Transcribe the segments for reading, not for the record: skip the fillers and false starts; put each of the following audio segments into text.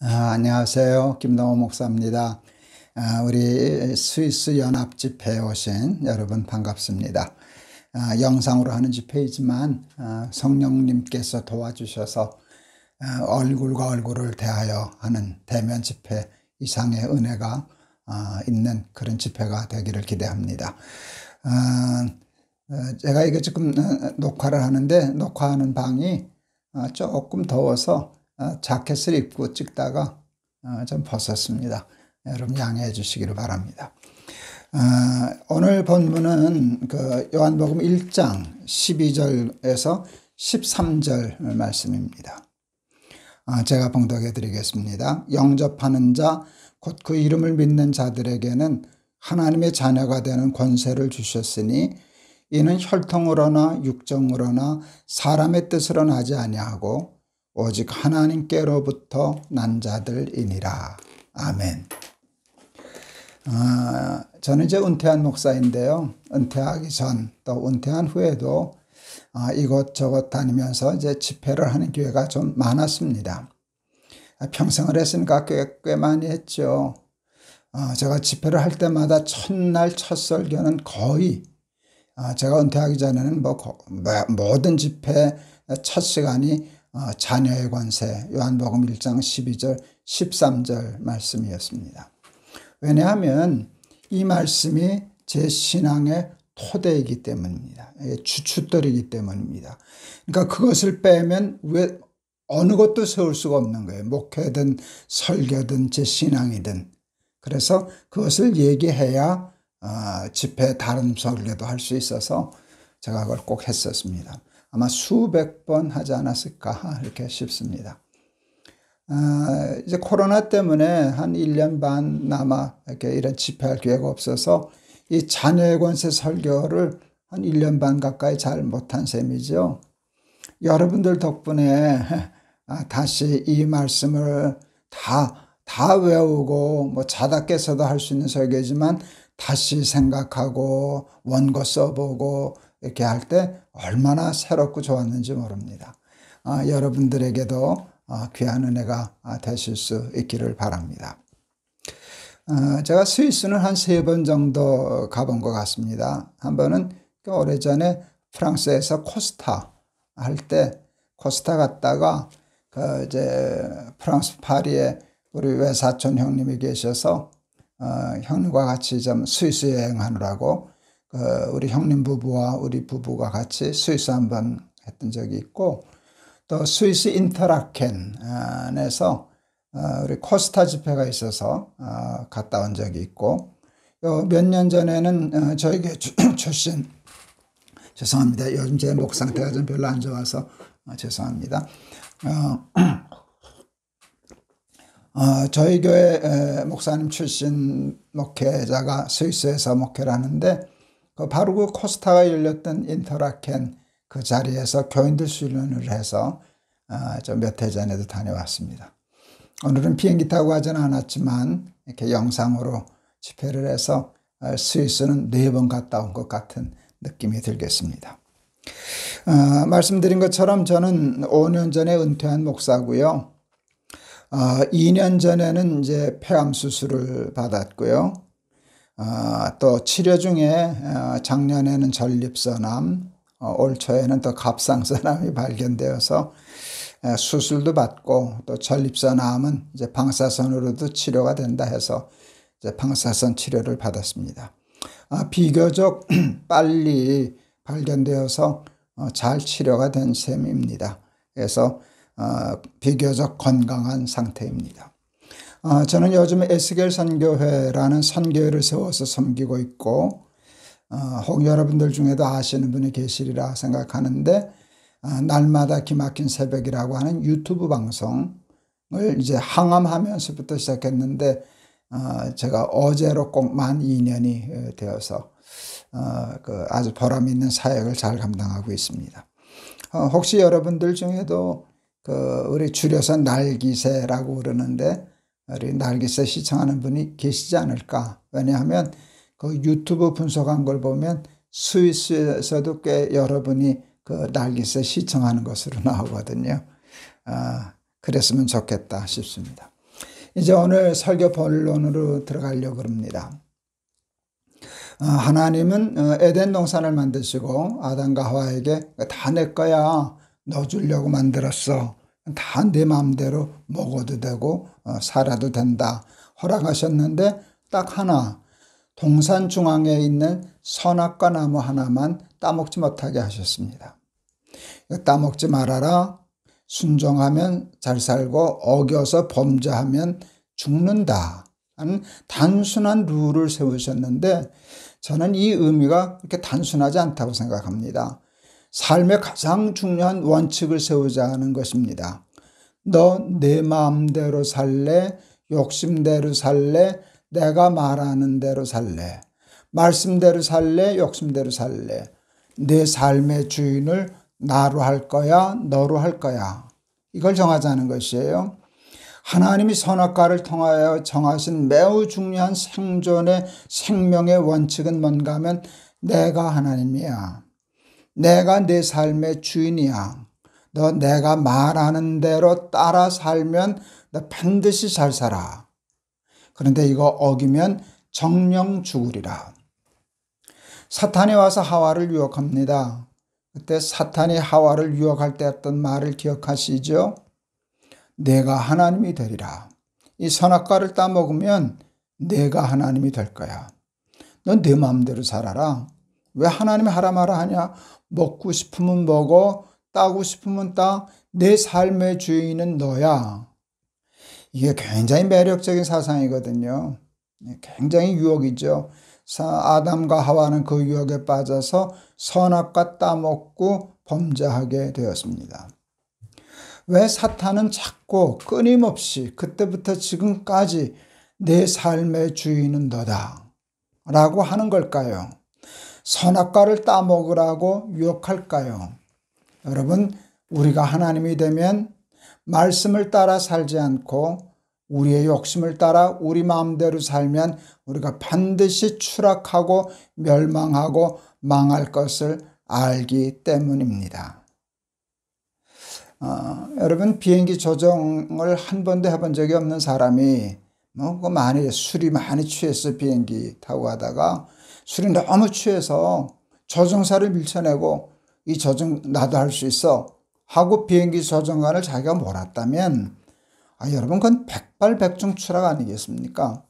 안녕하세요. 김동호 목사입니다. 우리 스위스 연합 집회에 오신 여러분 반갑습니다. 영상으로 하는 집회이지만 성령님께서 도와주셔서 얼굴과 얼굴을 대하여 하는 대면 집회 이상의 은혜가 있는 그런 집회가 되기를 기대합니다. 제가 이거 지금 녹화를 하는데 녹화하는 방이 조금 더워서 자켓을 입고 찍다가 좀 벗었습니다. 여러분 양해해 주시기를 바랍니다. 오늘 본문은 그 요한복음 1장 12절에서 13절 말씀입니다. 제가 봉독해 드리겠습니다. 영접하는 자, 곧 그 이름을 믿는 자들에게는 하나님의 자녀가 되는 권세를 주셨으니 이는 혈통으로나 육정으로나 사람의 뜻으로 나지 아니하고 오직 하나님께로부터 난 자들이니라. 아멘. 저는 이제 은퇴한 목사인데요. 은퇴하기 전 또 은퇴한 후에도 이곳저곳 다니면서 이제 집회를 하는 기회가 좀 많았습니다. 평생을 했으니까 꽤 많이 했죠. 제가 집회를 할 때마다 첫날 첫 설교는 거의 제가 은퇴하기 전에는 모든 집회 첫 시간이 자녀의 권세 요한복음 1장 12절 13절 말씀이었습니다. 왜냐하면 이 말씀이 제 신앙의 토대이기 때문입니다. 주춧돌이기 때문입니다. 그러니까 그것을 빼면 왜 어느 것도 세울 수가 없는 거예요. 목회든 설교든 제 신앙이든. 그래서 그것을 얘기해야 집회 다른 설교도 할 수 있어서 제가 그걸 꼭 했었습니다. 아마 수백 번 하지 않았을까 이렇게 싶습니다. 이제 코로나 때문에 한 1년 반 남아 이렇게 이런 집회할 기회가 없어서 이 자녀의 권세 설교를 한 1년 반 가까이 잘 못한 셈이죠. 여러분들 덕분에 다시 이 말씀을 다 외우고 뭐 자다 깨서도 할 수 있는 설교지만 다시 생각하고 원고 써보고 이렇게 할 때 얼마나 새롭고 좋았는지 모릅니다. 여러분들에게도 귀한 은혜가 되실 수 있기를 바랍니다. 제가 스위스는 한 3번 정도 가본 것 같습니다. 한 번은 오래전에 프랑스에서 코스타 할 때 코스타 갔다가 이제 프랑스 파리에 우리 외사촌 형님이 계셔서 형님과 같이 좀 스위스 여행하느라고 우리 형님 부부와 우리 부부가 같이 스위스 한번 했던 적이 있고 또 스위스 인터라켄에서 우리 코스타 집회가 있어서 갔다 온 적이 있고 몇 년 전에는 저희 교회 출신 죄송합니다. 요즘 제 목 상태가 좀 별로 안 좋아서 죄송합니다. 저희 교회 목사님 출신 목회자가 스위스에서 목회를 하는데 바로 그 코스타가 열렸던 인터라켄 그 자리에서 교인들 수련을 해서 좀 몇 해 전에도 다녀왔습니다. 오늘은 비행기 타고 가지는 않았지만 이렇게 영상으로 집회를 해서 스위스는 4번 갔다 온 것 같은 느낌이 들겠습니다. 말씀드린 것처럼 저는 5년 전에 은퇴한 목사고요. 2년 전에는 이제 폐암 수술을 받았고요. 또 치료 중에 작년에는 전립선암, 올 초에는 또 갑상선암이 발견되어서 수술도 받고 또 전립선암은 이제 방사선으로도 치료가 된다 해서 이제 방사선 치료를 받았습니다. 비교적 빨리 발견되어서 잘 치료가 된 셈입니다. 그래서 비교적 건강한 상태입니다. 저는 요즘 에스겔 선교회라는 선교회를 세워서 섬기고 있고 혹 여러분들 중에도 아시는 분이 계시리라 생각하는데 날마다 기막힌 새벽이라고 하는 유튜브 방송을 이제 항암하면서부터 시작했는데 제가 어제로 꼭 만 2년이 되어서 아주 보람 있는 사역을 잘 감당하고 있습니다. 혹시 여러분들 중에도 우리 줄여서 날기새라고 그러는데 우리 날기새 시청하는 분이 계시지 않을까. 왜냐하면 그 유튜브 분석한 걸 보면 스위스에서도 꽤 여러분이 그 날기새 시청하는 것으로 나오거든요. 그랬으면 좋겠다 싶습니다. 이제 오늘 설교 본론으로 들어가려고 합니다. 하나님은 에덴 동산을 만드시고 아담과 하와에게 다 내 거야, 너 주려고 만들었어, 다 내 마음대로 먹어도 되고 살아도 된다 허락하셨는데, 딱 하나, 동산 중앙에 있는 선악과 나무 하나만 따먹지 못하게 하셨습니다. 따먹지 말아라, 순종하면 잘 살고 어겨서 범죄하면 죽는다 하는 단순한 룰을 세우셨는데, 저는 이 의미가 그렇게 단순하지 않다고 생각합니다. 삶의 가장 중요한 원칙을 세우자는 것입니다. 너 내 마음대로 살래? 욕심대로 살래? 내가 말하는 대로 살래? 말씀대로 살래? 욕심대로 살래? 내 삶의 주인을 나로 할 거야? 너로 할 거야? 이걸 정하자는 것이에요. 하나님이 선악과를 통하여 정하신 매우 중요한 생존의 생명의 원칙은 뭔가 하면, 내가 하나님이야. 내가 내 삶의 주인이야. 너 내가 말하는 대로 따라 살면 너 반드시 잘 살아. 그런데 이거 어기면 정령 죽으리라. 사탄이 와서 하와를 유혹합니다. 그때 사탄이 하와를 유혹할 때 했던 말을 기억하시죠? 내가 하나님이 되리라. 이 선악과를 따먹으면 내가 하나님이 될 거야. 넌 내 마음대로 살아라. 왜 하나님이 하라 마라 하냐? 먹고 싶으면 먹어, 따고 싶으면 따. 내 삶의 주인은 너야. 이게 굉장히 매력적인 사상이거든요. 굉장히 유혹이죠. 아담과 하와는 그 유혹에 빠져서 선악과 따먹고 범죄하게 되었습니다. 왜 사탄은 자꾸 끊임없이 그때부터 지금까지 내 삶의 주인은 너다 라고 하는 걸까요? 선악과를 따먹으라고 유혹할까요? 여러분, 우리가 하나님이 되면 말씀을 따라 살지 않고 우리의 욕심을 따라 우리 마음대로 살면 우리가 반드시 추락하고 멸망하고 망할 것을 알기 때문입니다. 여러분, 비행기 조종을 한 번도 해본 적이 없는 사람이 술이 많이 취해서 비행기 타고 가다가 술이 너무 취해서 조종사를 밀쳐내고, 이 조종 나도 할 수 있어 하고 비행기 조종관을 자기가 몰았다면, 여러분, 그건 백발백중 추락 아니겠습니까?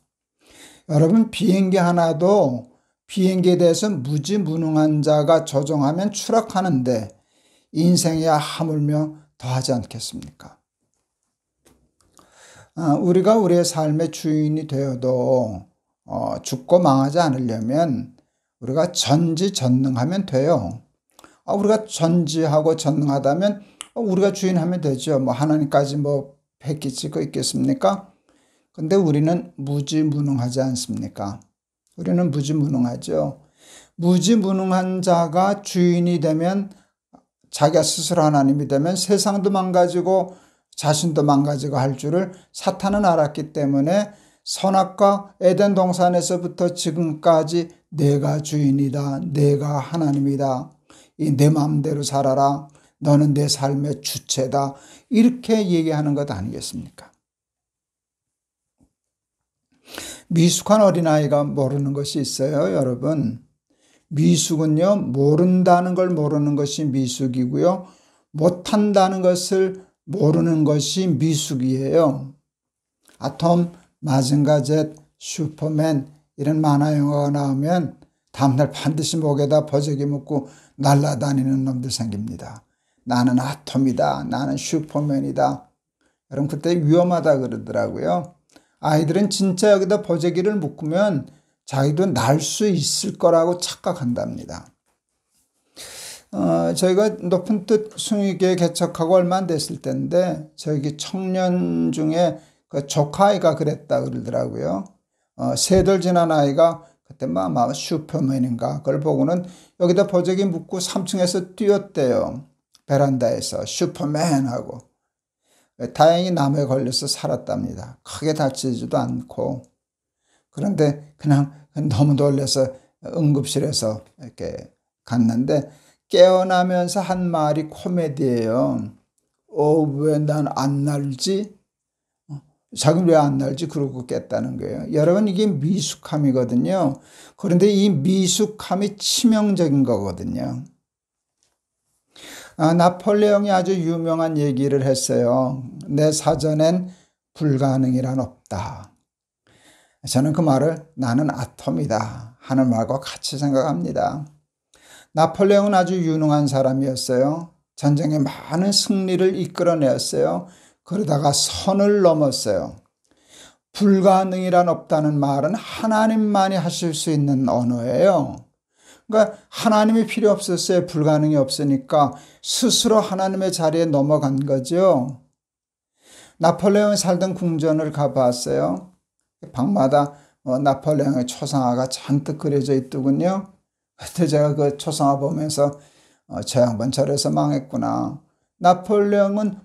여러분, 비행기 하나도 비행기에 대해서 무지무능한 자가 조종하면 추락하는데 인생이야 하물며 더하지 않겠습니까? 우리가 우리의 삶의 주인이 되어도 죽고 망하지 않으려면 우리가 전지전능하면 돼요. 우리가 전지하고 전능하다면 우리가 주인하면 되죠. 하나님까지 패키지가 있겠습니까? 근데 우리는 무지무능하지 않습니까? 우리는 무지무능하죠. 무지무능한 자가 주인이 되면, 자기가 스스로 하나님이 되면 세상도 망가지고 자신도 망가지고 할 줄을 사탄은 알았기 때문에 선악과 에덴 동산에서부터 지금까지 내가 주인이다, 내가 하나님이다, 내 마음대로 살아라, 너는 내 삶의 주체다, 이렇게 얘기하는 것 아니겠습니까? 미숙한 어린아이가 모르는 것이 있어요, 여러분. 미숙은요, 모른다는 걸 모르는 것이 미숙이고요, 못한다는 것을 모르는 것이 미숙이에요. 아톰, 마징가젯, 슈퍼맨 이런 만화 영화가 나오면 다음날 반드시 목에다 버저기 묶고 날아다니는 놈들 생깁니다. 나는 아톰이다, 나는 슈퍼맨이다. 여러분, 그때 위험하다 그러더라고요. 아이들은 진짜 여기다 버저기를 묶으면 자기도 날 수 있을 거라고 착각한답니다. 저희가 높은 뜻 숭의교회 개척하고 얼마 안 됐을 때인데, 저희 청년 중에 그 조카아이가 그랬다 그러더라고요. 3달 지난 아이가 그때 아마 슈퍼맨인가 그걸 보고는 여기다 버저기 묶고 3층에서 뛰었대요. 베란다에서 슈퍼맨 하고. 다행히 나무에 걸려서 살았답니다. 크게 다치지도 않고. 그런데 그냥 너무 놀라서 응급실에서 이렇게 갔는데, 깨어나면서 한 말이 코미디예요. 왜 난 안 날지? 자기는 왜 안 날지 그러고 깼다는 거예요. 여러분, 이게 미숙함이거든요. 그런데 이 미숙함이 치명적인 거거든요. 나폴레옹이 아주 유명한 얘기를 했어요. 내 사전엔 불가능이란 없다. 저는 그 말을 나는 아톰이다 하는 말과 같이 생각합니다. 나폴레옹은 아주 유능한 사람이었어요. 전쟁에 많은 승리를 이끌어내었어요. 그러다가 선을 넘었어요. 불가능이란 없다는 말은 하나님만이 하실 수 있는 언어예요. 그러니까 하나님이 필요 없었어요. 불가능이 없으니까 스스로 하나님의 자리에 넘어간 거죠. 나폴레옹이 살던 궁전을 가봤어요. 방마다 나폴레옹의 초상화가 잔뜩 그려져 있더군요. 그때 제가 그 초상화 보면서 저 양반 저래서 망했구나. 나폴레옹은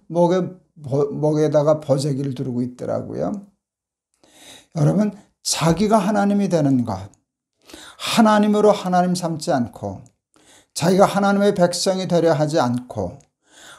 목에다가 보재기를 두르고 있더라고요. 여러분, 자기가 하나님이 되는 것, 하나님으로 하나님 삼지 않고 자기가 하나님의 백성이 되려 하지 않고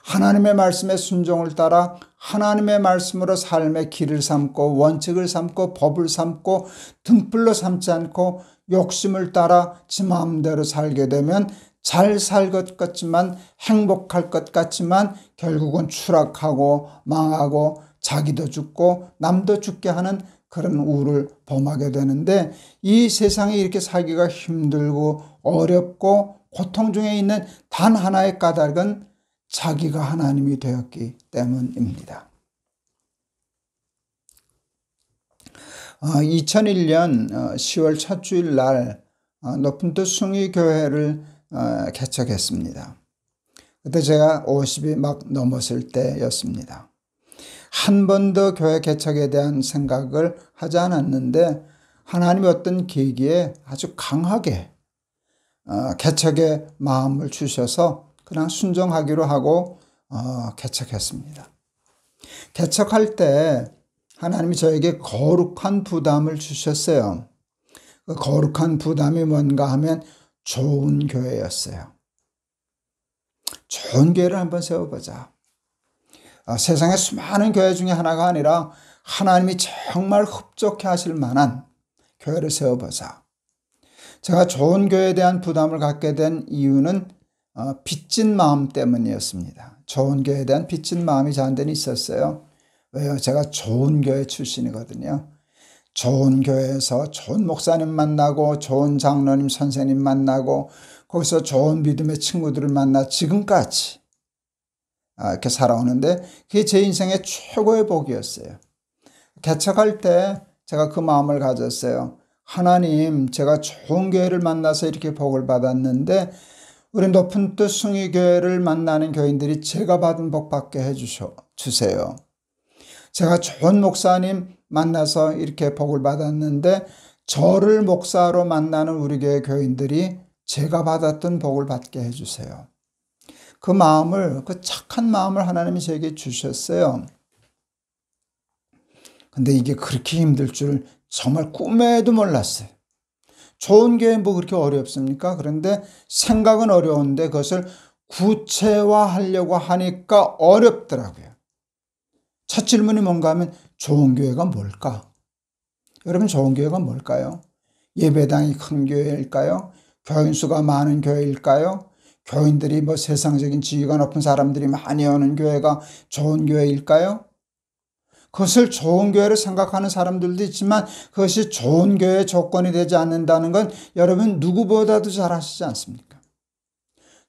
하나님의 말씀에 순종을 따라 하나님의 말씀으로 삶의 길을 삼고 원칙을 삼고 법을 삼고 등불로 삼지 않고 욕심을 따라 지 마음대로 살게 되면 잘 살 것 같지만 행복할 것 같지만 결국은 추락하고 망하고 자기도 죽고 남도 죽게 하는 그런 우를 범하게 되는데, 이 세상에 이렇게 살기가 힘들고 어렵고 고통 중에 있는 단 하나의 까닭은 자기가 하나님이 되었기 때문입니다. 2001년 10월 첫 주일 날 높은 뜻 숭의교회를 개척했습니다. 그때 제가 50이 막 넘었을 때였습니다. 한 번도 교회 개척에 대한 생각을 하지 않았는데 하나님이 어떤 계기에 아주 강하게 개척의 마음을 주셔서 그냥 순종하기로 하고 개척했습니다. 개척할 때 하나님이 저에게 거룩한 부담을 주셨어요. 그 거룩한 부담이 뭔가 하면 좋은 교회였어요. 좋은 교회를 한번 세워보자. 세상에 수많은 교회 중에 하나가 아니라 하나님이 정말 흡족해 하실 만한 교회를 세워보자. 제가 좋은 교회에 대한 부담을 갖게 된 이유는 빚진 마음 때문이었습니다. 좋은 교회에 대한 빚진 마음이 저한테는 있었어요. 왜요? 제가 좋은 교회 출신이거든요. 좋은 교회에서 좋은 목사님 만나고 좋은 장로님 선생님 만나고 거기서 좋은 믿음의 친구들을 만나 지금까지 이렇게 살아오는데 그게 제 인생의 최고의 복이었어요. 개척할 때 제가 그 마음을 가졌어요. 하나님, 제가 좋은 교회를 만나서 이렇게 복을 받았는데 우리 높은 뜻 숭의교회를 만나는 교인들이 제가 받은 복 받게 해주세요. 제가 좋은 목사님 만나서 이렇게 복을 받았는데 저를 목사로 만나는 우리 교회 교인들이 제가 받았던 복을 받게 해주세요. 그 마음을, 그 착한 마음을 하나님이 제게 주셨어요. 근데 이게 그렇게 힘들 줄 정말 꿈에도 몰랐어요. 좋은 교회 뭐 그렇게 어렵습니까? 그런데 생각은 어려운데 그것을 구체화하려고 하니까 어렵더라고요. 첫 질문이 뭔가 하면 좋은 교회가 뭘까? 여러분, 좋은 교회가 뭘까요? 예배당이 큰 교회일까요? 교인 수가 많은 교회일까요? 교인들이 뭐 세상적인 지위가 높은 사람들이 많이 오는 교회가 좋은 교회일까요? 그것을 좋은 교회로 생각하는 사람들도 있지만 그것이 좋은 교회의 조건이 되지 않는다는 건 여러분 누구보다도 잘 아시지 않습니까?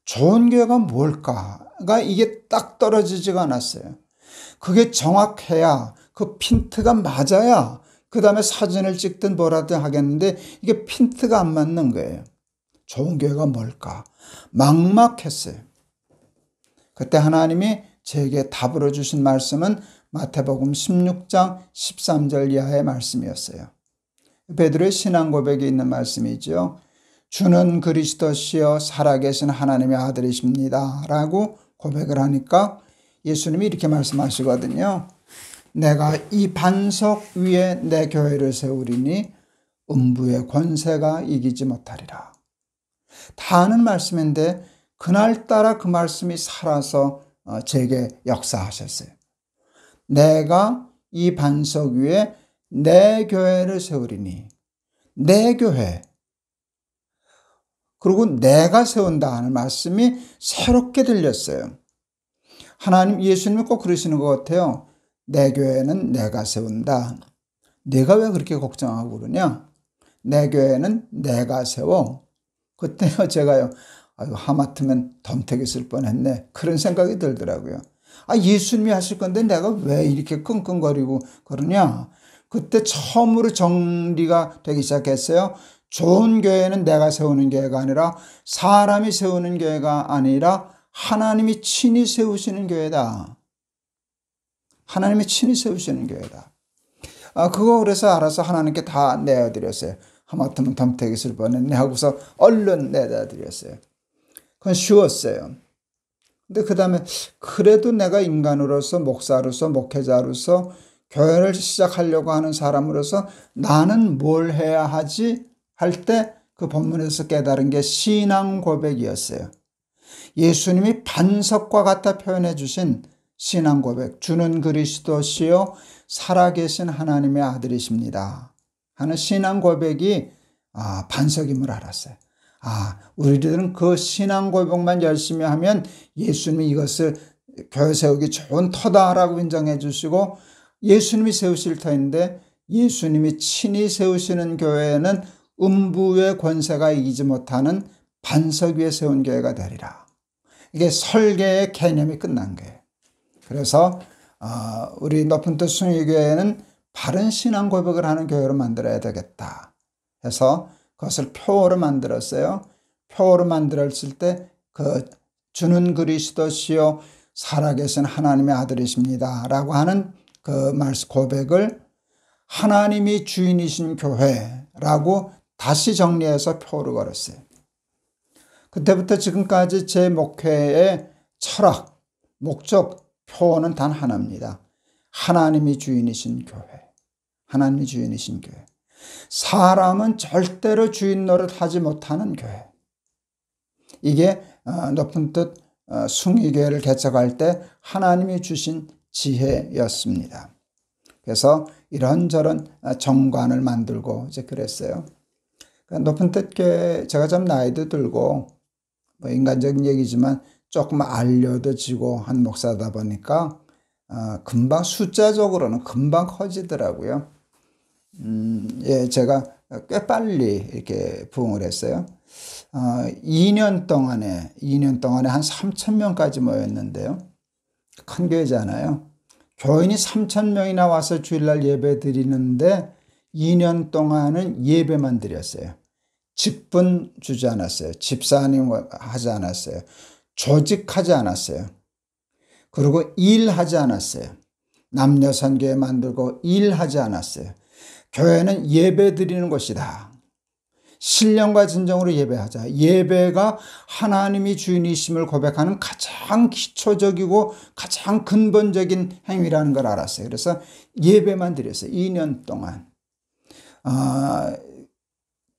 좋은 교회가 뭘까가 이게 딱 떨어지지가 않았어요. 그게 정확해야, 그 핀트가 맞아야 그 다음에 사진을 찍든 뭐라든 하겠는데 이게 핀트가 안 맞는 거예요. 좋은 교회가 뭘까? 막막했어요. 그때 하나님이 제게 답으로 주신 말씀은 마태복음 16장 13절 이하의 말씀이었어요. 베드로의 신앙 고백에 있는 말씀이죠. 주는 그리스도시요 살아계신 하나님의 아들이십니다 라고 고백을 하니까 예수님이 이렇게 말씀하시거든요. 내가 이 반석 위에 내 교회를 세우리니 음부의 권세가 이기지 못하리라. 다 아는 말씀인데 그날따라 그 말씀이 살아서 제게 역사하셨어요. 내가 이 반석 위에 내 교회를 세우리니. 내 교회. 그리고 내가 세운다 하는 말씀이 새롭게 들렸어요. 하나님, 예수님이 꼭 그러시는 것 같아요. 내 교회는 내가 세운다. 내가 왜 그렇게 걱정하고 그러냐? 내 교회는 내가 세워. 그때요 제가요, 아유, 하마터면 덤태기 쓸 뻔했네, 그런 생각이 들더라고요. 예수님이 하실 건데 내가 왜 이렇게 끙끙거리고 그러냐? 그때 처음으로 정리가 되기 시작했어요. 좋은 교회는 내가 세우는 교회가 아니라, 사람이 세우는 교회가 아니라 하나님이 친히 세우시는 교회다. 하나님이 친히 세우시는 교회다. 그거 그래서 알아서 하나님께 다 내어드렸어요. 하마터면 덤태기 쓸 뻔했네 하고서 얼른 내다 드렸어요. 그건 쉬웠어요. 근데 그 다음에 그래도 내가 인간으로서, 목사로서, 목회자로서, 교회를 시작하려고 하는 사람으로서 나는 뭘 해야 하지? 할 때 그 본문에서 깨달은 게 신앙 고백이었어요. 예수님이 반석과 같아 표현해 주신 신앙 고백, 주는 그리스도시요 살아계신 하나님의 아들이십니다 하는 신앙 고백이 반석임을 알았어요. 우리들은 그 신앙 고백만 열심히 하면 예수님이 이것을 교회 세우기 좋은 터다라고 인정해 주시고, 예수님이 세우실 터인데 예수님이 친히 세우시는 교회는 음부의 권세가 이기지 못하는 반석 위에 세운 교회가 되리라. 이게 설계의 개념이 끝난 거예요. 그래서 우리 높은 뜻 숭의교회는 바른 신앙 고백을 하는 교회로 만들어야 되겠다 해서 그것을 표어로 만들었어요. 표어로 만들었을 때 그 주는 그리스도시요 살아계신 하나님의 아들이십니다 라고 하는 그 말씀 고백을 하나님이 주인이신 교회라고 다시 정리해서 표어로 걸었어요. 그때부터 지금까지 제 목회의 철학, 목적, 표어는 단 하나입니다. 하나님이 주인이신 교회. 하나님이 주인이신 교회. 사람은 절대로 주인 노릇하지 못하는 교회. 이게 높은 뜻 숭의교회를 개척할 때 하나님이 주신 지혜였습니다. 그래서 이런저런 정관을 만들고 이제 그랬어요. 높은 뜻 교회, 제가 좀 나이도 들고 인간적인 얘기지만 조금 알려도지고 한 목사다 보니까 금방 숫자적으로는 금방 커지더라고요. 제가 꽤 빨리 이렇게 부흥을 했어요. 2년 동안에 한 3,000명까지 모였는데요. 큰 교회잖아요. 교인이 3,000명이나 와서 주일날 예배 드리는데 2년 동안은 예배만 드렸어요. 직분 주지 않았어요. 집사님 하지 않았어요. 조직하지 않았어요. 그리고 일하지 않았어요. 남녀 선교회 만들고 일하지 않았어요. 교회는 예배 드리는 곳이다. 신령과 진정으로 예배하자. 예배가 하나님이 주인이심을 고백하는 가장 기초적이고 가장 근본적인 행위라는 걸 알았어요. 그래서 예배만 드렸어요. 2년 동안.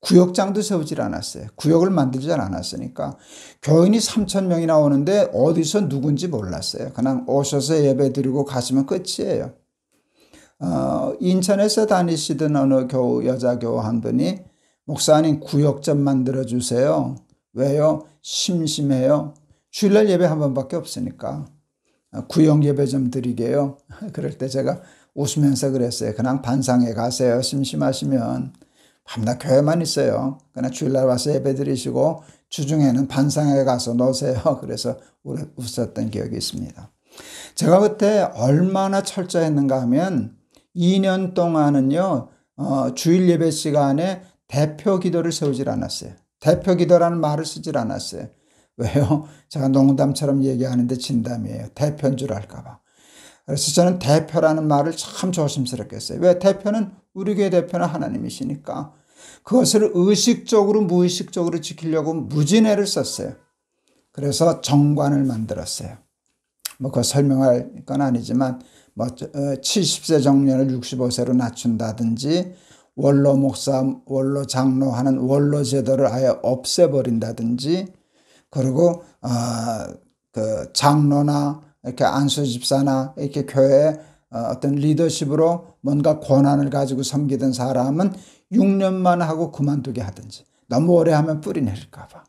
구역장도 세우질 않았어요. 구역을 만들지 않았으니까. 교인이 3,000명이나 오는데 어디서 누군지 몰랐어요. 그냥 오셔서 예배 드리고 가시면 끝이에요. 인천에서 다니시던 어느 여자 교우 한 분이, 목사님 구역 좀 만들어주세요. 왜요? 심심해요. 주일날 예배 한 번밖에 없으니까. 구역 예배 좀 드리게요. 그럴 때 제가 웃으면서 그랬어요. 그냥 반상회 가세요. 심심하시면. 밤낮 교회만 있어요. 그냥 주일날 와서 예배 드리시고 주중에는 반상회 가서 노세요. 그래서 웃었던 기억이 있습니다. 제가 그때 얼마나 철저했는가 하면 2년 동안은요, 주일 예배 시간에 대표 기도를 세우질 않았어요. 대표 기도라는 말을 쓰질 않았어요. 왜요? 제가 농담처럼 얘기하는데 진담이에요. 대표인 줄 알까봐. 그래서 저는 대표라는 말을 참 조심스럽게 했어요. 왜? 대표는, 우리 교회 대표는 하나님이시니까 그것을 의식적으로 무의식적으로 지키려고 무진애를 썼어요. 그래서 정관을 만들었어요. 그거 설명할 건 아니지만 70세 정년을 65세로 낮춘다든지, 원로 목사, 원로 장로 하는 원로 제도를 아예 없애버린다든지, 그리고 그 장로나 이렇게 안수 집사나 이렇게 교회에 어떤 리더십으로 뭔가 권한을 가지고 섬기던 사람은 6년만 하고 그만두게 하든지, 너무 오래 하면 뿌리 내릴까 봐.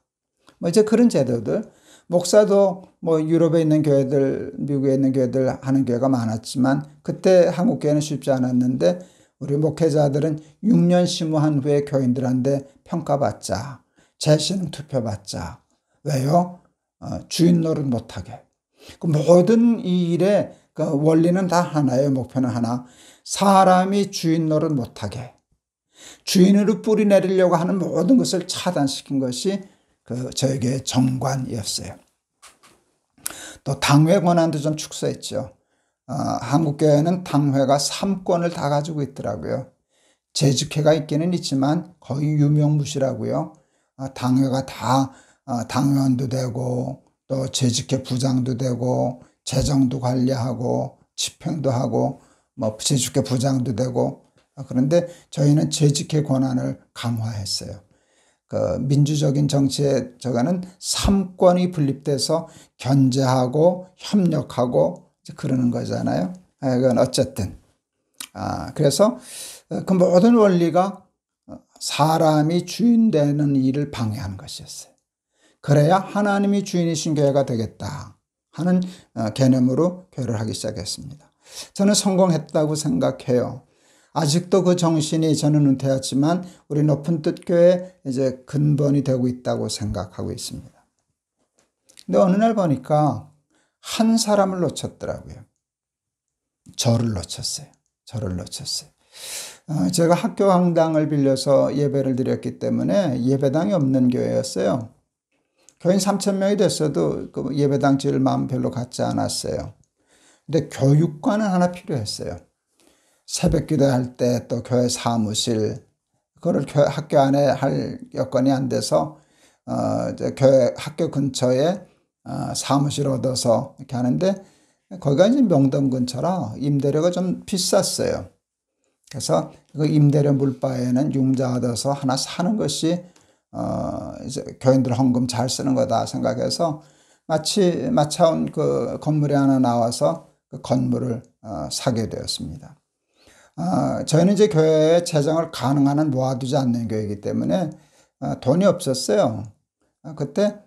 뭐 이제 그런 제도들, 목사도 뭐 유럽에 있는 교회들, 미국에 있는 교회들 하는 교회가 많았지만 그때 한국 교회는 쉽지 않았는데 우리 목회자들은 6년 심무한 후에 교인들한테 평가받자, 재신임 투표받자. 왜요? 주인 노릇 못하게. 그 모든 이 일의 그 원리는 다 하나예요. 목표는 하나. 사람이 주인 노릇 못하게, 주인으로 뿌리 내리려고 하는 모든 것을 차단시킨 것이 저에게 정관이었어요. 또 당회 권한도 좀 축소했죠. 한국교회는 당회가 3권을 다 가지고 있더라고요. 재직회가 있기는 있지만 거의 유명무실하고요. 당회가 다 당원도 되고 또 재직회 부장도 되고 재정도 관리하고 집행도 하고 뭐 재직회 부장도 되고, 그런데 저희는 재직회 권한을 강화했어요. 그 민주적인 정치에 저거는 3권이 분립돼서 견제하고 협력하고 그러는 거잖아요. 이건 어쨌든 그래서 그 모든 원리가 사람이 주인 되는 일을 방해하는 것이었어요. 그래야 하나님이 주인이신 교회가 되겠다 하는 개념으로 교회를 하기 시작했습니다. 저는 성공했다고 생각해요. 아직도 그 정신이 저는 은퇴했지만 우리 높은 뜻 교회 이제 근본이 되고 있다고 생각하고 있습니다. 근데 어느 날 보니까 한 사람을 놓쳤더라고요. 저를 놓쳤어요. 제가 학교 강당을 빌려서 예배를 드렸기 때문에 예배당이 없는 교회였어요. 교인 3,000명이 됐어도 그 예배당 지을 마음 별로 갖지 않았어요. 근데 교육관은 하나 필요했어요. 새벽 기도할 때 또 교회 사무실, 그걸 학교 안에 할 여건이 안 돼서 교회 학교 근처에 사무실 얻어서 이렇게 하는데, 거기가 이제 명동 근처라 임대료가 좀 비쌌어요. 그래서 그 임대료 물바에는 융자 얻어서 하나 사는 것이 이제 교인들 헌금 잘 쓰는 거다 생각해서 마차온 그 건물에 하나 나와서 그 건물을 사게 되었습니다. 저희는 이제 교회에 재정을 가능한 한 모아두지 않는 교회이기 때문에 돈이 없었어요. 그때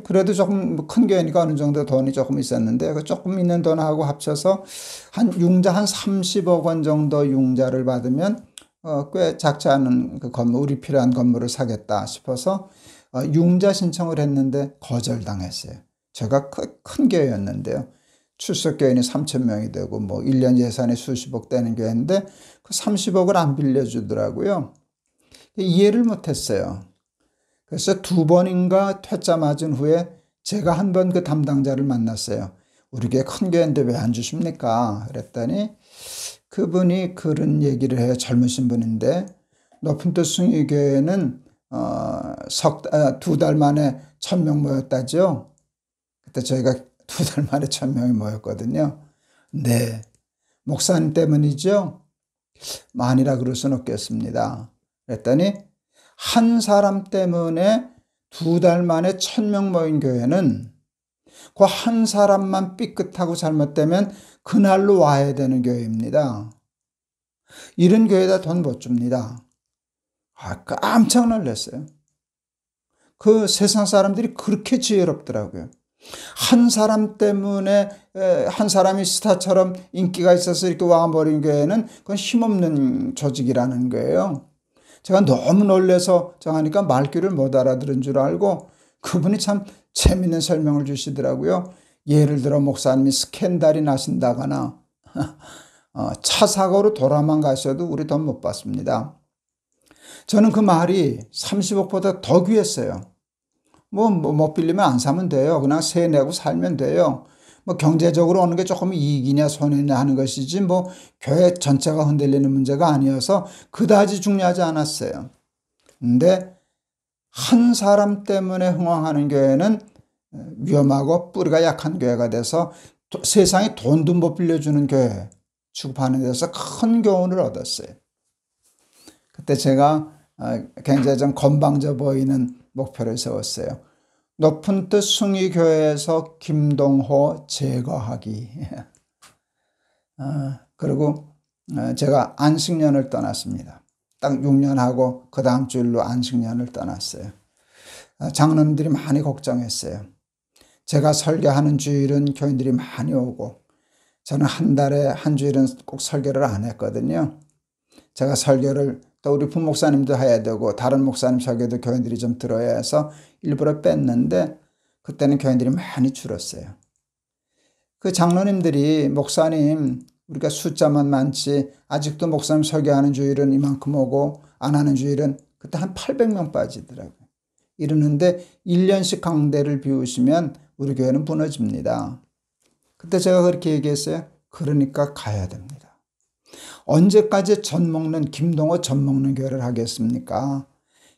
그래도 조금 큰 교회니까 어느 정도 돈이 조금 있었는데 그 조금 있는 돈하고 합쳐서 한 융자 한 30억 원 정도 융자를 받으면 꽤 작지 않은 그 건물, 우리 필요한 건물을 사겠다 싶어서 융자 신청을 했는데 거절당했어요. 제가 큰 교회였는데요. 출석 교인이 3,000명이 되고 뭐 1년 예산이 수십억 되는 교회인데 그 30억을 안 빌려주더라고요. 이해를 못했어요. 그래서 2번인가 퇴짜 맞은 후에 제가 한 번 그 담당자를 만났어요. 우리 교회 큰 교회인데 왜 안 주십니까? 그랬더니 그분이 그런 얘기를 해요. 젊으신 분인데 높은 뜻 숭의교회는 2달 만에 1,000명 모였다죠. 그때 저희가 2달 만에 1,000명이 모였거든요. 네, 목사님 때문이죠? 아니라 그럴 수는 없겠습니다. 그랬더니 한 사람 때문에 2달 만에 1,000명 모인 교회는 그 한 사람만 삐끗하고 잘못되면 그날로 와야 되는 교회입니다. 이런 교회에다 돈 못 줍니다. 깜짝 놀랐어요. 그 세상 사람들이 그렇게 지혜롭더라고요. 한 사람 때문에 한 사람이 스타처럼 인기가 있어서 이렇게 와버린 교회는 그건 힘없는 조직이라는 거예요. 제가 너무 놀라서 정하니까 말귀를 못 알아들은 줄 알고 그분이 참 재밌는 설명을 주시더라고요. 예를 들어 목사님이 스캔들이 나신다거나 차 사고로 돌아만 가셔도 우리 돈 못 받습니다. 저는 그 말이 30억보다 더 귀했어요. 못 빌리면 안 사면 돼요. 그냥 세 내고 살면 돼요. 경제적으로 어느 게 조금 이익이냐 손해냐 하는 것이지 교회 전체가 흔들리는 문제가 아니어서 그다지 중요하지 않았어요. 근데 한 사람 때문에 흥황하는 교회는 위험하고 뿌리가 약한 교회가 돼서 세상에 돈도 못 빌려주는 교회 취급하는 데서 큰 교훈을 얻었어요. 그때 제가 굉장히 좀 건방져 보이는 목표를 세웠어요. 높은 뜻 숭의교회에서 김동호 제거하기. 그리고 제가 안식년을 떠났습니다. 딱 6년 하고 그 다음 주일로 안식년을 떠났어요. 장로님들이 많이 걱정했어요. 제가 설교하는 주일은 교인들이 많이 오고 저는 한 달에 한 주일은 꼭 설교를 안 했거든요. 제가 설교를 또 우리 부목사님도 해야 되고 다른 목사님 설교도 교인들이 좀 들어야 해서 일부러 뺐는데 그때는 교인들이 많이 줄었어요. 그 장로님들이 목사님 우리가 숫자만 많지 아직도 목사님 설교하는 주일은 이만큼 오고 안 하는 주일은 그때 한 800명 빠지더라고요. 이러는데 1년씩 강대를 비우시면 우리 교회는 무너집니다. 그때 제가 그렇게 얘기했어요. 그러니까 가야 됩니다. 언제까지 김동호 젖 먹는 교회를 하겠습니까?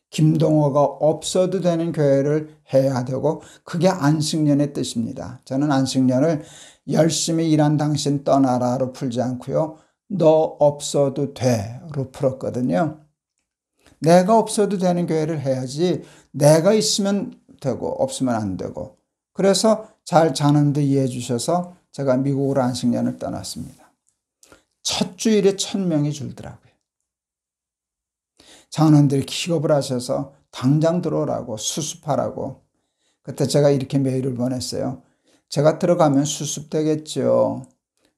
김동호가 없어도 되는 교회를 해야 되고 그게 안식년의 뜻입니다. 저는 안식년을 열심히 일한 당신 떠나라로 풀지 않고요. 너 없어도 돼로 풀었거든요. 내가 없어도 되는 교회를 해야지 내가 있으면 되고 없으면 안 되고 그래서 잘 장로님도 이해해 주셔서 제가 미국으로 안식년을 떠났습니다. 첫 주일에 1000명이 줄더라고요. 장로님들이 기겁을 하셔서 당장 들어오라고 수습하라고 그때 제가 이렇게 메일을 보냈어요. 제가 들어가면 수습되겠죠.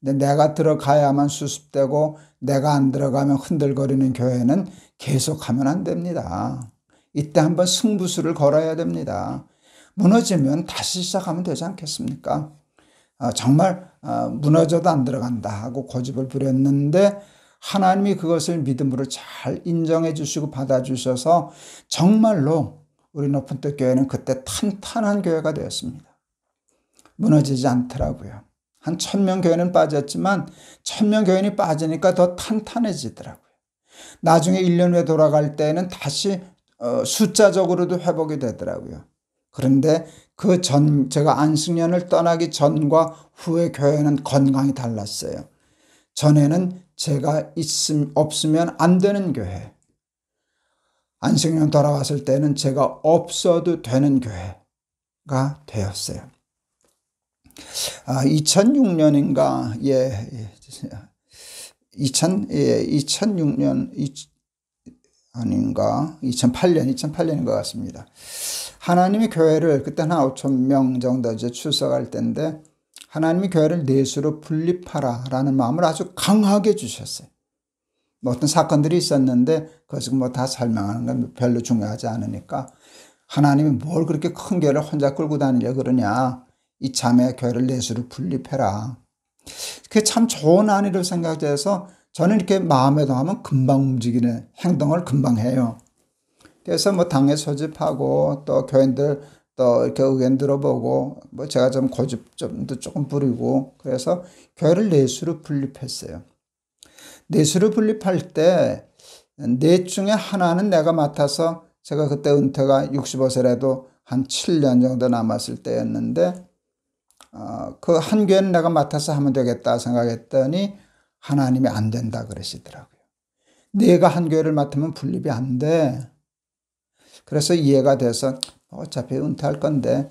근데 내가 들어가야만 수습되고 내가 안 들어가면 흔들거리는 교회는 계속하면 안 됩니다. 이때 한번 승부수를 걸어야 됩니다. 무너지면 다시 시작하면 되지 않겠습니까? 정말 무너져도 안 들어간다 하고 고집을 부렸는데 하나님이 그것을 믿음으로 잘 인정해 주시고 받아주셔서 정말로 우리 높은 뜻 교회는 그때 탄탄한 교회가 되었습니다. 무너지지 않더라고요. 한 1000명 교회는 빠졌지만 1000명 교인이 빠지니까 더 탄탄해지더라고요. 나중에 1년 후에 돌아갈 때는 다시 숫자적으로도 회복이 되더라고요. 그런데 제가 안식년을 떠나기 전과 후의 교회는 건강이 달랐어요. 전에는 제가 없으면 안 되는 교회. 안식년 돌아왔을 때는 제가 없어도 되는 교회가 되었어요. 2006년인가, 2006년, 아닌가, 2008년인 것 같습니다. 하나님이 교회를, 그때 한 5,000명 정도 이제 출석할 때인데, 하나님이 교회를 넷으로 분립하라 라는 마음을 아주 강하게 주셨어요. 뭐 어떤 사건들이 있었는데, 그것을 뭐 다 설명하는 건 별로 중요하지 않으니까, 하나님이 뭘 그렇게 큰 교회를 혼자 끌고 다니려 그러냐. 이 자매 교회를 넷으로 분립해라. 그게 참 좋은 안이라고 생각돼서 저는 이렇게 마음에 담으면 금방 움직이는 행동을 금방 해요. 그래서 뭐 당회 소집하고 또 교인들 또 이렇게 의견 들어보고 뭐 제가 좀 고집점도 조금 부리고 그래서 교회를 넷으로 분립했어요. 넷으로 분립할 때 넷 중에 하나는 내가 맡아서 제가 그때 은퇴가 65세라도 한 7년 정도 남았을 때였는데 그 한 교회는 내가 맡아서 하면 되겠다 생각했더니 하나님이 안 된다 그러시더라고요. 내가 한 교회를 맡으면 분립이 안 돼. 그래서 이해가 돼서 어차피 은퇴할 건데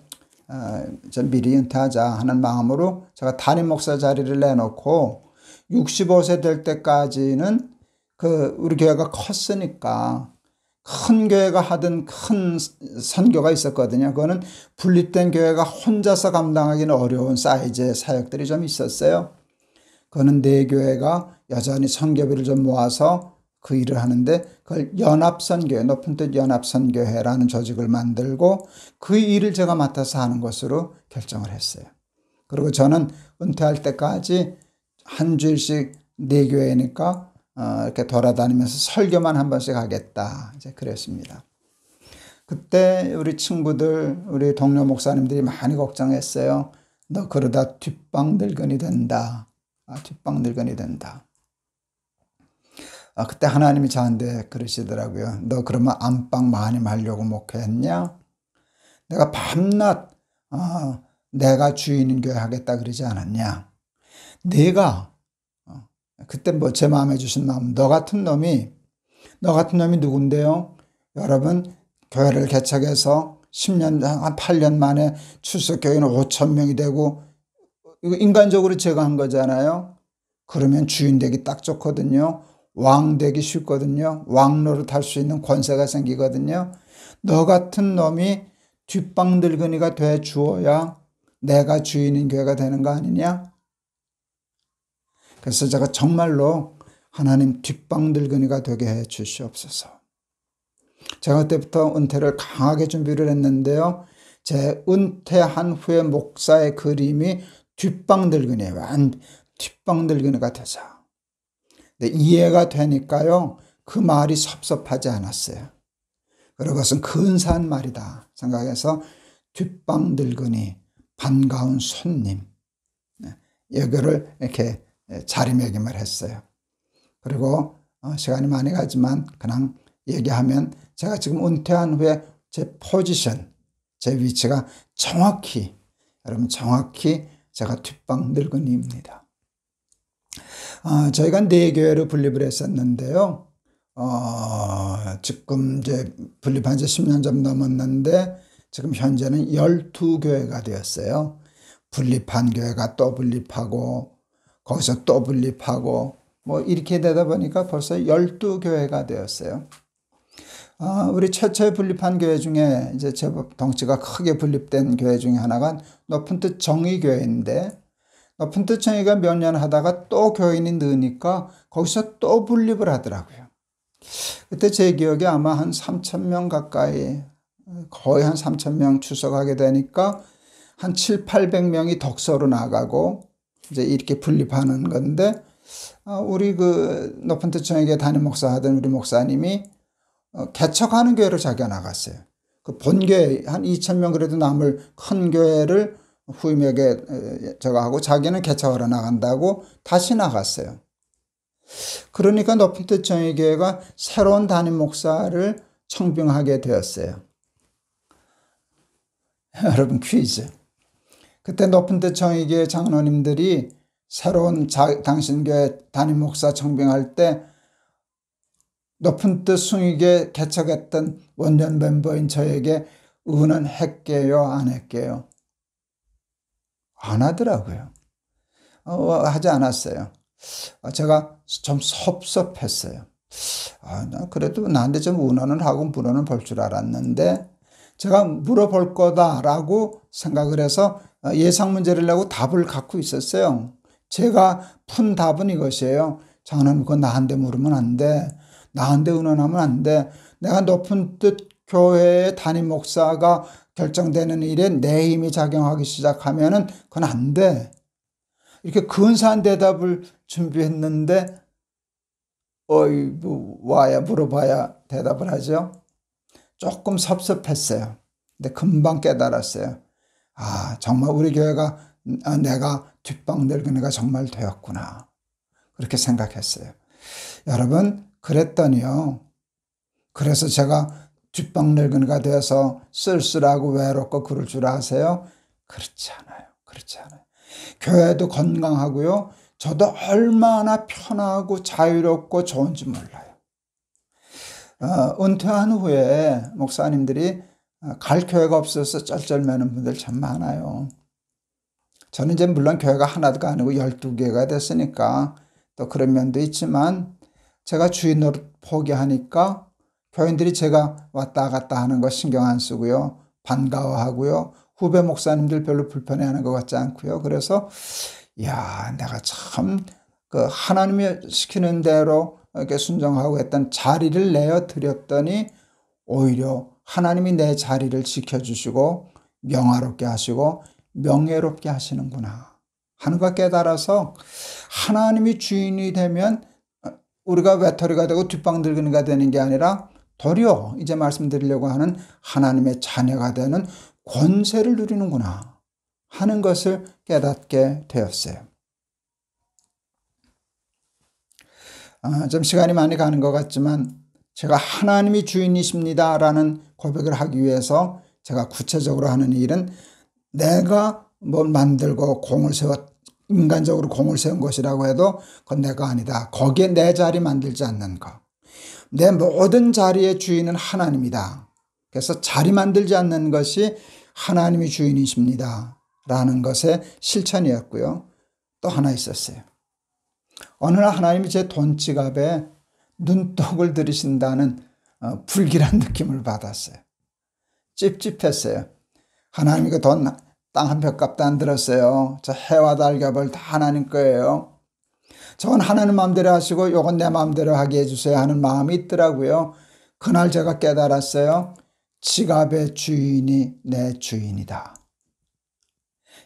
좀 미리 은퇴하자 하는 마음으로 제가 담임 목사 자리를 내놓고 65세 될 때까지는 우리 교회가 컸으니까 큰 교회가 하던 큰 선교가 있었거든요. 그거는 분립된 교회가 혼자서 감당하기는 어려운 사이즈의 사역들이 좀 있었어요. 그거는 내 교회가 여전히 선교비를 좀 모아서 그 일을 하는데 그걸 연합선교회, 높은 뜻 연합선교회라는 조직을 만들고 그 일을 제가 맡아서 하는 것으로 결정을 했어요. 그리고 저는 은퇴할 때까지 한 주일씩 네 교회니까 이렇게 돌아다니면서 설교만 한 번씩 하겠다. 이제 그랬습니다. 그때 우리 친구들, 우리 동료 목사님들이 많이 걱정했어요. 너 그러다 뒷방 늙은이 된다. 뒷방 늙은이 된다. 그때 하나님이 저한테 그러시더라고요. 너 그러면 안방 많이 말려고 목회했냐? 내가 밤낮 내가 주인인 교회 하겠다 그러지 않았냐? 내가 그때 뭐 제 마음에 주신 마음, 너 같은 놈이 누군데요? 여러분, 교회를 개척해서 10년, 한 8년 만에 출석 교인은 5,000명이 되고, 이거 인간적으로 제가 한 거잖아요. 그러면 주인 되기 딱 좋거든요. 왕 되기 쉽거든요. 왕 노릇할 수 있는 권세가 생기거든요. 너 같은 놈이 뒷방늙은이가 돼 주어야 내가 주인인 교회가 되는 거 아니냐? 그래서 제가 정말로 하나님 뒷방늙은이가 되게 해 주시옵소서. 제가 그때부터 은퇴를 강하게 준비를 했는데요. 제 은퇴한 후에 목사의 그림이 뒷방늙은이에요. 뒷방늙은이가 되자. 근데 이해가 되니까요. 그 말이 섭섭하지 않았어요. 그리고 그것은 근사한 말이다 생각해서 뒷방늙은이, 반가운 손님, 여기를 이렇게 자리매김을 했어요. 그리고 시간이 많이 가지만 그냥 얘기하면 제가 지금 은퇴한 후에 제 포지션, 제 위치가 정확히, 여러분 정확히 제가 뒷방늙은이입니다. 저희가 4교회로 분립을 했었는데요. 지금 이제 분립한 지 10년 좀 넘었는데 지금 현재는 12교회가 되었어요. 분립한 교회가 또 분립하고 거기서 또 분립하고 뭐 이렇게 되다 보니까 벌써 12교회가 되었어요. 우리 최초에 분립한 교회 중에 이제 제법 덩치가 크게 분립된 교회 중에 하나가 높은 뜻 정의교회인데 높은 뜻 정의가 몇 년 하다가 또 교인이 느니까 거기서 또 분립을 하더라고요. 그때 제 기억에 아마 한 3,000명 가까이, 거의 한 3,000명 출석하게 되니까 한 700~800명이 덕서로 나가고 이제 이렇게 분립하는 건데, 우리 그 높은 뜻 정의교회 담임 목사 하던 우리 목사님이 개척하는 교회로 자기가 나갔어요. 그 본교회 한 2,000명 그래도 남을 큰 교회를 후임에게 저거 하고 자기는 개척하러 나간다고 다시 나갔어요. 그러니까 높은 뜻 정의교회가 새로운 담임 목사를 청빙하게 되었어요. 여러분 퀴즈. 그때 높은 뜻 정의교회 장로님들이 새로운 당신 교회 담임 목사 청빙할 때 높은 뜻 숭의교회 개척했던 원년 멤버인 저에게 의논했게요, 안 했게요? 안 하더라고요. 하지 않았어요. 제가 좀 섭섭했어요. 나 그래도 나한테 좀 의논을 하고 물어는 볼 줄 알았는데 제가 물어볼 거다라고 생각을 해서 예상 문제를 내고 답을 갖고 있었어요. 제가 푼 답은 이것이에요. 장로님 그거 나한테 물으면 안 돼. 나한테 의논하면 안 돼. 내가 높은 뜻 교회의 담임 목사가 결정되는 일에 내 힘이 작용하기 시작하면은 그건 안 돼. 이렇게 근사한 대답을 준비했는데 와야 물어봐야 대답을 하죠. 조금 섭섭했어요. 근데 금방 깨달았어요. 정말 우리 교회가 내가 뒷방늙은이가 정말 되었구나. 그렇게 생각했어요. 여러분 그랬더니요. 그래서 제가 뒷방늙은이가 되어서 쓸쓸하고 외롭고 그럴 줄 아세요? 그렇지 않아요. 그렇지 않아요. 교회도 건강하고요. 저도 얼마나 편하고 자유롭고 좋은지 몰라요. 은퇴한 후에 목사님들이 갈 교회가 없어서 쩔쩔매는 분들 참 많아요. 저는 이제 물론 교회가 하나가 아니고 12개가 됐으니까 또 그런 면도 있지만 제가 주인 노릇 포기하니까 교인들이 제가 왔다 갔다 하는 거 신경 안 쓰고요. 반가워하고요. 후배 목사님들 별로 불편해하는 것 같지 않고요. 그래서 내가 참 그 하나님이 시키는 대로 이렇게 순종하고 했던 자리를 내어 드렸더니 오히려 하나님이 내 자리를 지켜주시고 명화롭게 하시고 명예롭게 하시는구나 하는 걸 깨달아서 하나님이 주인이 되면 우리가 외톨이가 되고 뒷방늙은이가 되는 게 아니라 도리어 이제 말씀드리려고 하는 하나님의 자녀가 되는 권세를 누리는구나 하는 것을 깨닫게 되었어요. 좀 시간이 많이 가는 것 같지만 제가 하나님이 주인이십니다 라는 고백을 하기 위해서 제가 구체적으로 하는 일은 내가 뭘 만들고 인간적으로 공을 세운 것이라고 해도 그건 내가 아니다. 거기에 내 자리 만들지 않는 것. 내 모든 자리의 주인은 하나님이다. 그래서 자리 만들지 않는 것이 하나님이 주인이십니다 라는 것의 실천이었고요. 또 하나 있었어요. 어느 날 하나님이 제 돈 지갑에 눈독을 들이신다는 불길한 느낌을 받았어요. 찝찝했어요. 하나님이 그 돈 땅 한 뼘값도 안 들었어요. 저 해와 달 겹을 다 하나님 거예요. 저건 하나님 마음대로 하시고 요건 내 마음대로 하게 해주세요 하는 마음이 있더라고요. 그날 제가 깨달았어요. 지갑의 주인이 내 주인이다.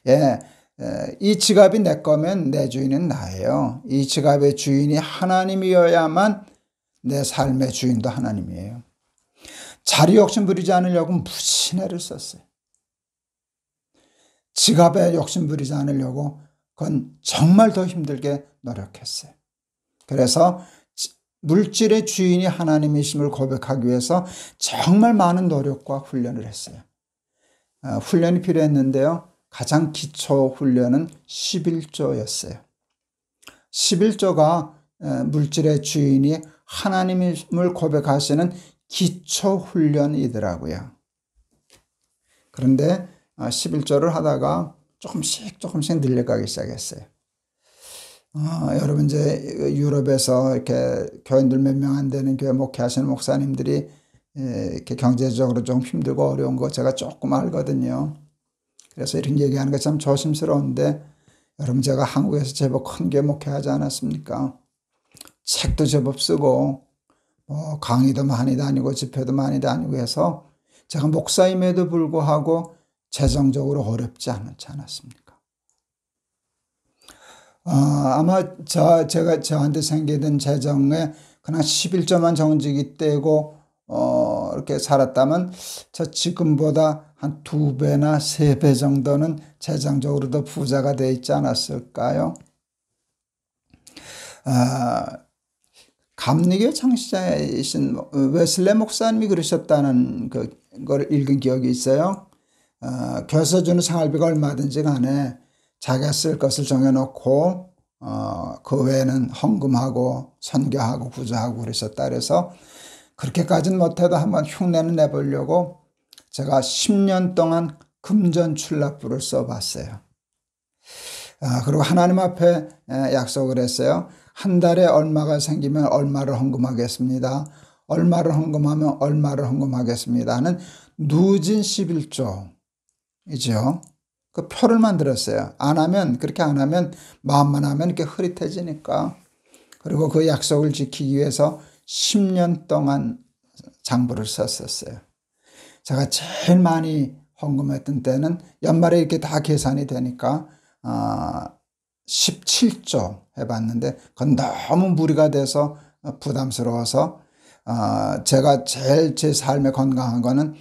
예, 이 지갑이 내 거면 내 주인은 나예요. 이 지갑의 주인이 하나님이어야만 내 삶의 주인도 하나님이에요. 자리 욕심 부리지 않으려고 무진 애를 썼어요. 지갑에 욕심 부리지 않으려고 그건 정말 더 힘들게 노력했어요. 그래서 물질의 주인이 하나님이심을 고백하기 위해서 정말 많은 노력과 훈련을 했어요. 훈련이 필요했는데요. 가장 기초 훈련은 11조였어요. 11조가 물질의 주인이 하나님임을 고백하시는 기초 훈련이더라고요. 그런데 11조를 하다가 조금씩 늘려가기 시작했어요. 여러분 이제 유럽에서 이렇게 교인들 몇 명 안 되는 교회 목회하시는 목사님들이 이렇게 경제적으로 좀 힘들고 어려운 거 제가 조금 알거든요. 그래서 이런 얘기하는 게 참 조심스러운데 여러분 제가 한국에서 제법 큰 교회 목회하지 않았습니까? 책도 제법 쓰고 강의도 많이 다니고 집회도 많이 다니고 해서 제가 목사임에도 불구하고 재정적으로 어렵지 않지 않았습니까? 아마 제가 저한테 생기던 재정에 그냥 11조만 정직이 떼고 이렇게 살았다면 저 지금보다 한 2배나 3배 정도는 재정적으로 더 부자가 돼 있지 않았을까요? 감리교 창시자이신 웨슬레 목사님이 그러셨다는 그걸 읽은 기억이 있어요. 교회에서 주는 생활비가 얼마든지 간에 자기가 쓸 것을 정해놓고 그 외에는 헌금하고 선교하고 구조하고 그러셨다. 그래서 그렇게까지는 못해도 한번 흉내는 내보려고 제가 10년 동안 금전출납부를 써봤어요. 그리고 하나님 앞에 약속을 했어요. 한 달에 얼마가 생기면 얼마를 헌금하겠습니다. 얼마를 헌금하면 얼마를 헌금하겠습니다 하는 누진 11조이죠. 그 표를 만들었어요. 그렇게 안 하면 마음만 하면 이렇게 흐릿해지니까. 그리고 그 약속을 지키기 위해서 10년 동안 장부를 썼었어요. 제가 제일 많이 헌금했던 때는 연말에 이렇게 다 계산이 되니까 17조 해봤는데 그건 너무 무리가 돼서 부담스러워서 제가 제일 제 삶에 건강한 거는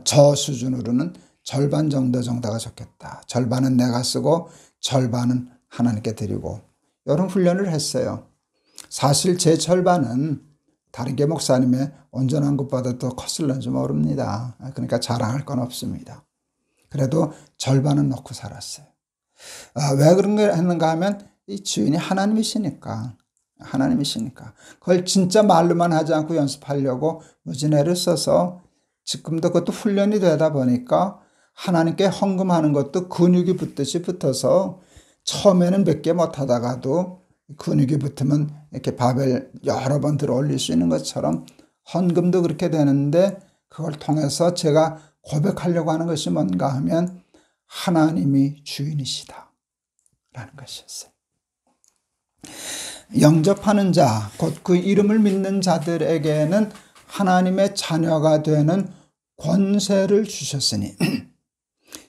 저 수준으로는 절반 정도가 좋겠다. 절반은 내가 쓰고 절반은 하나님께 드리고 이런 훈련을 했어요. 사실 제 절반은 다른 교 목사님의 온전한 것보다 더 컸을런지 모릅니다. 그러니까 자랑할 건 없습니다. 그래도 절반은 넣고 살았어요. 왜 그런 걸 했는가 하면 이 주인이 하나님이시니까. 그걸 진짜 말로만 하지 않고 연습하려고 무진 애를 써서 지금도 그것도 훈련이 되다 보니까 하나님께 헌금하는 것도 근육이 붙듯이 붙어서 처음에는 몇 개 못하다가도 근육이 붙으면 이렇게 바벨 여러 번 들어 올릴 수 있는 것처럼 헌금도 그렇게 되는데 그걸 통해서 제가 고백하려고 하는 것이 뭔가 하면 하나님이 주인이시다 라는 것이었어요. 영접하는 자, 곧 그 이름을 믿는 자들에게는 하나님의 자녀가 되는 권세를 주셨으니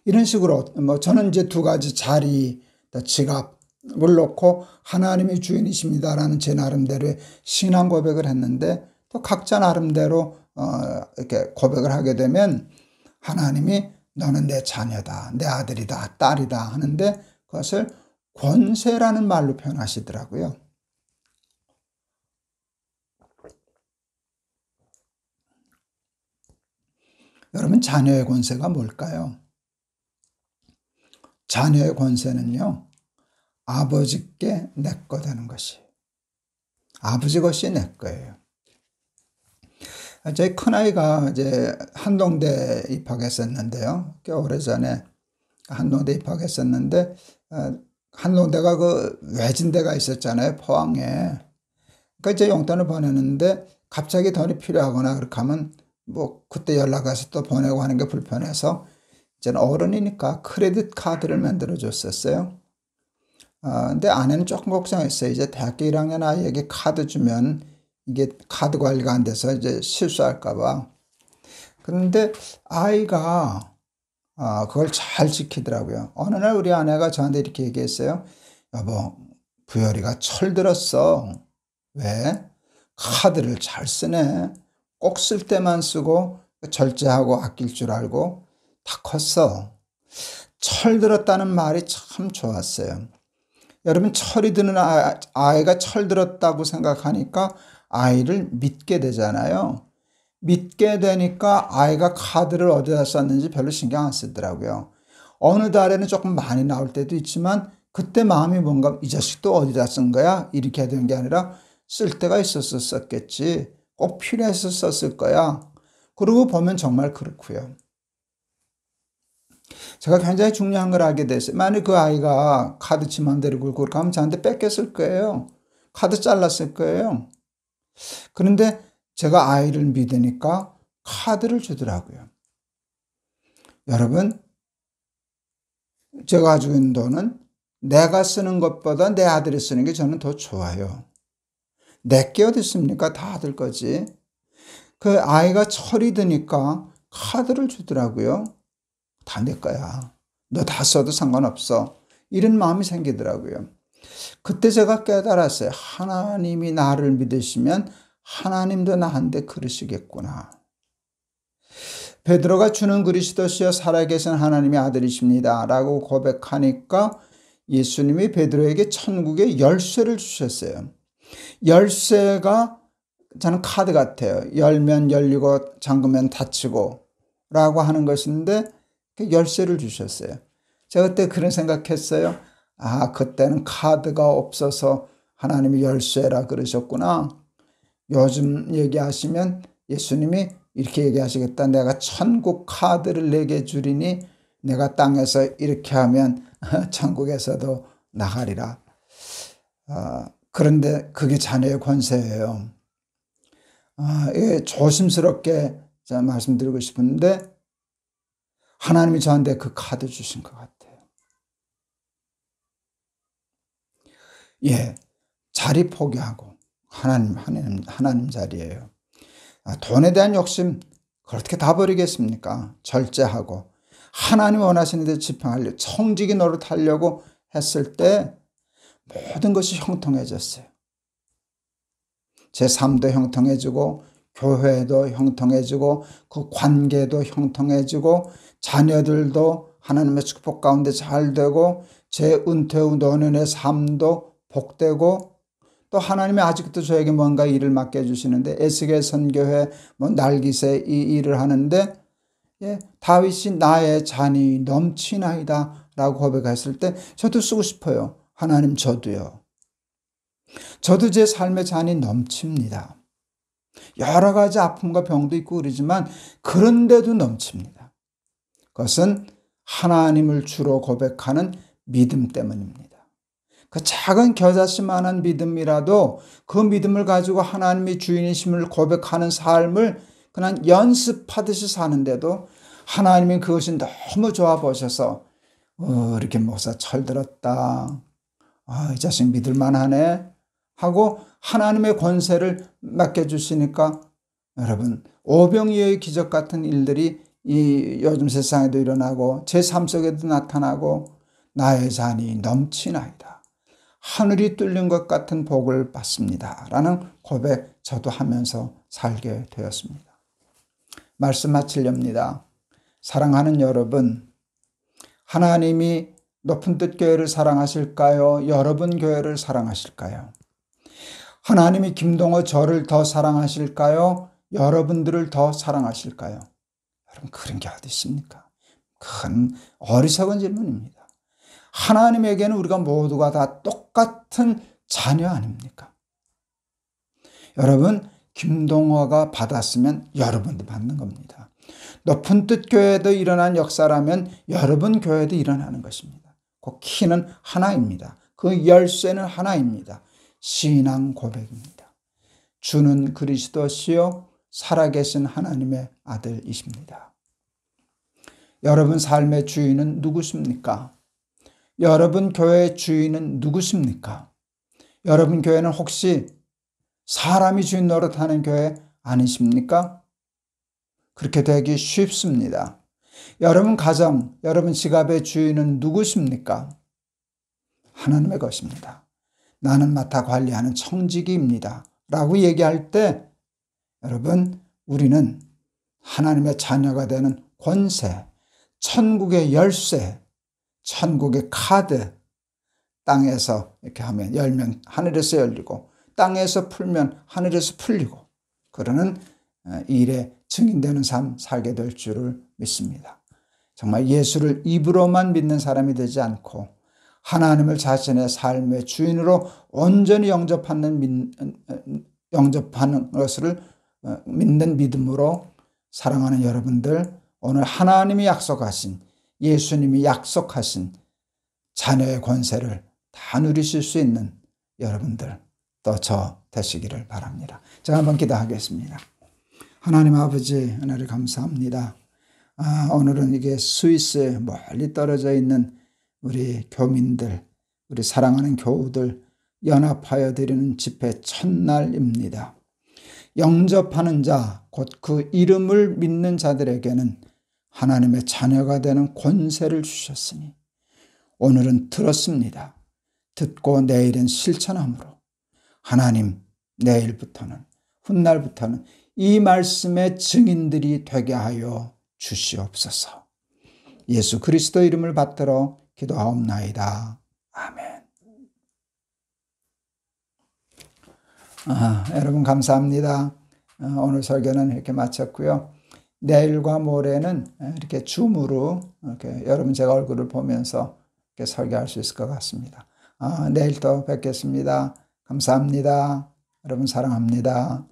이런 식으로 저는 이제 2가지 자리, 지갑을 놓고 하나님이 주인이십니다라는 제 나름대로의 신앙 고백을 했는데 또 각자 나름대로 이렇게 고백을 하게 되면 하나님이 너는 내 자녀다, 내 아들이다, 딸이다 하는데 그것을 권세라는 말로 표현하시더라고요. 여러분 자녀의 권세가 뭘까요? 자녀의 권세는요. 아버지께 내 거 되는 것이에요. 아버지 것이 내 거예요. 제 큰아이가 이제 한동대 입학했었는데요. 꽤 오래전에 한동대 입학했었는데 한동대가 그 외진데가 있었잖아요, 포항에. 그러니까 이제 용돈을 보내는데 갑자기 돈이 필요하거나 그렇게 하면 뭐 그때 연락해서 또 보내고 하는 게 불편해서 이제는 어른이니까 크레딧 카드를 만들어 줬었어요. 근데 아내는 조금 걱정했어요. 이제 대학교 1학년 아이에게 카드 주면 이게 카드 관리가 안 돼서 이제 실수할까 봐. 그런데 아이가 그걸 잘 지키더라고요. 어느 날 우리 아내가 저한테 이렇게 얘기했어요. 여보, 부열이가 철들었어. 왜? 카드를 잘 쓰네. 꼭 쓸 때만 쓰고 절제하고 아낄 줄 알고 다 컸어. 철들었다는 말이 참 좋았어요. 여러분, 철이 드는 아이가 철들었다고 생각하니까 아이를 믿게 되잖아요. 믿게 되니까 아이가 카드를 어디다 썼는지 별로 신경 안 쓰더라고요. 어느 달에는 조금 많이 나올 때도 있지만 그때 마음이 뭔가 이 자식도 어디다 쓴 거야? 이렇게 되는 게 아니라 쓸 때가 있어서 썼겠지. 꼭 필요해서 썼을 거야. 그러고 보면 정말 그렇고요. 제가 굉장히 중요한 걸 알게 됐어요. 만약 그 아이가 카드 지 맘대로 굴고 가면 저한테 뺏겼을 거예요. 카드 잘랐을 거예요. 그런데 제가 아이를 믿으니까 카드를 주더라고요. 여러분, 제가 가지고 있는 돈은 내가 쓰는 것보다 내 아들이 쓰는 게 저는 더 좋아요. 내게 어디 있습니까? 다 아들 거지. 그 아이가 철이 드니까 카드를 주더라고요. 다 내 거야. 너 다 써도 상관없어. 이런 마음이 생기더라고요. 그때 제가 깨달았어요. 하나님이 나를 믿으시면 하나님도 나한테 그러시겠구나. 베드로가 주는 그리스도시여 살아계신 하나님의 아들이십니다 라고 고백하니까 예수님이 베드로에게 천국의 열쇠를 주셨어요. 열쇠가 저는 카드 같아요. 열면 열리고 잠그면 닫히고 라고 하는 것인데 열쇠를 주셨어요. 제가 그때 그런 생각했어요. 그때는 카드가 없어서 하나님이 열쇠라 그러셨구나. 요즘 얘기하시면 예수님이 이렇게 얘기하시겠다. 내가 천국 카드를 내게 주리니 내가 땅에서 이렇게 하면 천국에서도 나가리라. 그런데 그게 자녀의 권세예요. 조심스럽게 말씀드리고 싶은데 하나님이 저한테 그 카드 주신 것 같아요. 자리 포기하고 하나님 자리예요. 돈에 대한 욕심 그걸 어떻게 다 버리겠습니까? 절제하고 하나님이 원하시는 데 집행하려고 청지기 노릇하려고 했을 때 모든 것이 형통해졌어요. 제 삶도 형통해지고 교회도 형통해지고 그 관계도 형통해지고 자녀들도 하나님의 축복 가운데 잘 되고 제 은퇴 후 노년의 삶도 복되고 또 하나님이 아직도 저에게 뭔가 일을 맡겨주시는데 에스겔 선교회 날기새 이 일을 하는데 다윗이 나의 잔이 넘치나이다 라고 고백했을 때 저도 쓰고 싶어요. 하나님 저도요. 저도 제 삶의 잔이 넘칩니다. 여러 가지 아픔과 병도 있고 그러지만 그런데도 넘칩니다. 그것은 하나님을 주로 고백하는 믿음 때문입니다. 그 작은 겨자씨만한 믿음이라도 그 믿음을 가지고 하나님이 주인이심을 고백하는 삶을 그냥 연습하듯이 사는데도 하나님이 그것이 너무 좋아 보셔서 이렇게 목사 철들었다. 이 자식 믿을만하네 하고 하나님의 권세를 맡겨주시니까 여러분 오병이어의 기적 같은 일들이 이 요즘 세상에도 일어나고 제 삶 속에도 나타나고 나의 잔이 넘치나이다. 하늘이 뚫린 것 같은 복을 받습니다. 라는 고백 저도 하면서 살게 되었습니다. 말씀 마치렵니다. 사랑하는 여러분, 하나님이 높은 뜻 교회를 사랑하실까요? 여러분 교회를 사랑하실까요? 하나님이 김동호 저를 더 사랑하실까요? 여러분들을 더 사랑하실까요? 여러분 그런 게 어디 있습니까? 큰 어리석은 질문입니다. 하나님에게는 우리가 모두가 다 똑같은 자녀 아닙니까? 여러분 김동호가 받았으면 여러분도 받는 겁니다. 높은 뜻 교회도 일어난 역사라면 여러분 교회도 일어나는 것입니다. 그 키는 하나입니다. 그 열쇠는 하나입니다. 신앙 고백입니다. 주는 그리스도시요 살아계신 하나님의 아들이십니다. 여러분 삶의 주인은 누구십니까? 여러분 교회의 주인은 누구십니까? 여러분 교회는 혹시 사람이 주인 노릇하는 교회 아니십니까? 그렇게 되기 쉽습니다. 여러분 가정, 여러분 지갑의 주인은 누구십니까? 하나님의 것입니다. 나는 맡아 관리하는 청지기입니다. 라고 얘기할 때 여러분 우리는 하나님의 자녀가 되는 권세, 천국의 열쇠, 천국의 카드, 땅에서 이렇게 하면 열면 하늘에서 열리고 땅에서 풀면 하늘에서 풀리고 그러는 일에 증인되는 삶 살게 될 줄을 믿습니다. 정말 예수를 입으로만 믿는 사람이 되지 않고 하나님을 자신의 삶의 주인으로 온전히 영접하는 것을 믿는 믿음으로 사랑하는 여러분들, 오늘 하나님이 약속하신, 예수님이 약속하신 자녀의 권세를 다 누리실 수 있는 여러분들 또 저 되시기를 바랍니다. 제가 한번 기도하겠습니다. 하나님 아버지 은혜를 감사합니다. 오늘은 이게 스위스에 멀리 떨어져 있는 우리 교민들, 우리 사랑하는 교우들 연합하여 드리는 집회 첫날입니다. 영접하는 자, 곧 그 이름을 믿는 자들에게는 하나님의 자녀가 되는 권세를 주셨으니 오늘은 들었습니다. 듣고 내일은 실천함으로 하나님 내일부터는 훗날부터는 이 말씀의 증인들이 되게 하여 주시옵소서. 예수 그리스도 이름을 받들어 기도하옵나이다. 아멘. 여러분 감사합니다. 오늘 설교는 이렇게 마쳤고요. 내일과 모레는 이렇게 줌으로 이렇게 여러분 제가 얼굴을 보면서 이렇게 설교할 수 있을 것 같습니다. 내일 또 뵙겠습니다. 감사합니다. 여러분 사랑합니다.